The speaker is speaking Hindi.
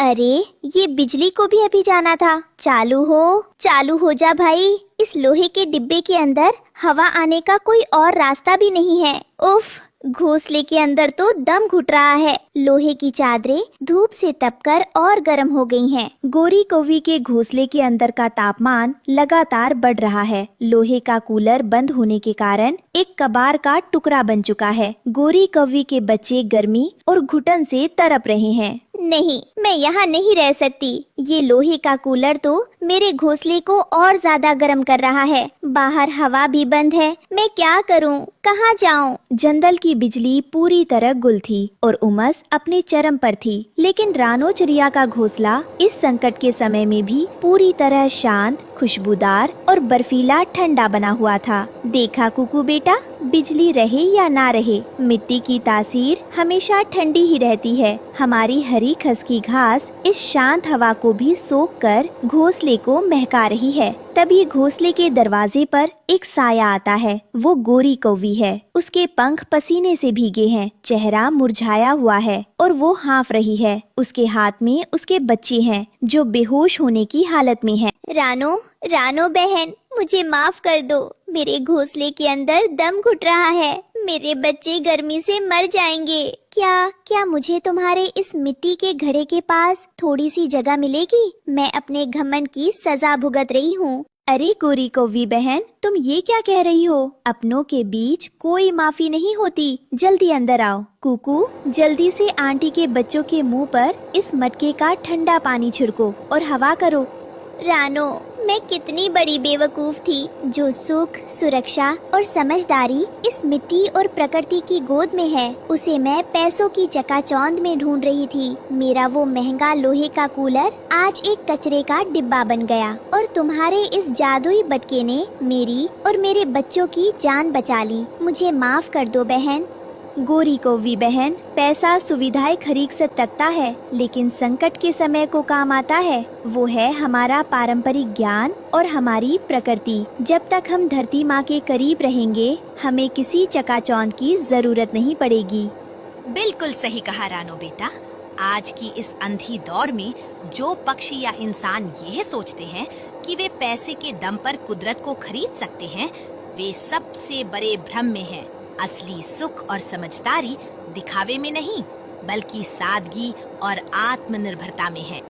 अरे, ये बिजली को भी अभी जाना था। चालू हो जा भाई। इस लोहे के डिब्बे के अंदर हवा आने का कोई और रास्ता भी नहीं है। उफ, घोंसले के अंदर तो दम घुट रहा है। लोहे की चादरें धूप से तपकर और गर्म हो गई हैं। गोरी कौवी के घोंसले के अंदर का तापमान लगातार बढ़ रहा है। लोहे का कूलर बंद होने के कारण एक कबाड़ का टुकड़ा बन चुका है। गोरी कौवी के बच्चे गर्मी और घुटन से तड़प रहे हैं। नहीं, मैं यहाँ नहीं रह सकती। ये लोहे का कूलर तो मेरे घोंसले को और ज्यादा गर्म कर रहा है। बाहर हवा भी बंद है। मैं क्या करूँ, कहाँ जाऊँ? जंगल की बिजली पूरी तरह गुल थी और उमस अपने चरम पर थी, लेकिन रानो चिड़िया का घोंसला इस संकट के समय में भी पूरी तरह शांत, खुशबूदार और बर्फीला ठंडा बना हुआ था। देखा कुकू बेटा, बिजली रहे या ना रहे, मिट्टी की तासीर हमेशा ठंडी ही रहती है। हमारी हरी खसकी घास इस शांत हवा को भी सोख कर घोंसले को महका रही है। तभी घोंसले के दरवाजे पर एक साया आता है। वो गोरी कौवी है। उसके पंख पसीने से भीगे हैं, चेहरा मुरझाया हुआ है और वो हाँफ रही है। उसके हाथ में उसके बच्चे हैं जो बेहोश होने की हालत में हैं। रानो बहन, मुझे माफ कर दो। मेरे घोंसले के अंदर दम घुट रहा है। मेरे बच्चे गर्मी से मर जाएंगे। क्या मुझे तुम्हारे इस मिट्टी के घड़े के पास थोड़ी सी जगह मिलेगी? मैं अपने घमंड की सजा भुगत रही हूँ। अरे गोरी कौवी बहन, तुम ये क्या कह रही हो? अपनों के बीच कोई माफी नहीं होती। जल्दी अंदर आओ। कुकू, जल्दी से आंटी के बच्चों के मुंह पर इस मटके का ठंडा पानी छिड़को और हवा करो। रानो, मैं कितनी बड़ी बेवकूफ थी जो सुख, सुरक्षा और समझदारी इस मिट्टी और प्रकृति की गोद में है, उसे मैं पैसों की चकाचौंध में ढूंढ रही थी। मेरा वो महंगा लोहे का कूलर आज एक कचरे का डिब्बा बन गया और तुम्हारे इस जादुई बटके ने मेरी और मेरे बच्चों की जान बचा ली। मुझे माफ कर दो बहन। गोरी कौवी बहन, पैसा सुविधाएं खरीद सकता है, लेकिन संकट के समय को काम आता है। वो है हमारा पारंपरिक ज्ञान और हमारी प्रकृति। जब तक हम धरती माँ के करीब रहेंगे, हमें किसी चकाचौंध की जरूरत नहीं पड़ेगी। बिल्कुल सही कहा रानो बेटा। आज की इस अंधी दौर में जो पक्षी या इंसान यह सोचते हैं कि वे पैसे के दम पर कुदरत को खरीद सकते हैं, वे सबसे बड़े भ्रम में हैं। असली सुख और समझदारी दिखावे में नहीं, बल्कि सादगी और आत्मनिर्भरता में है।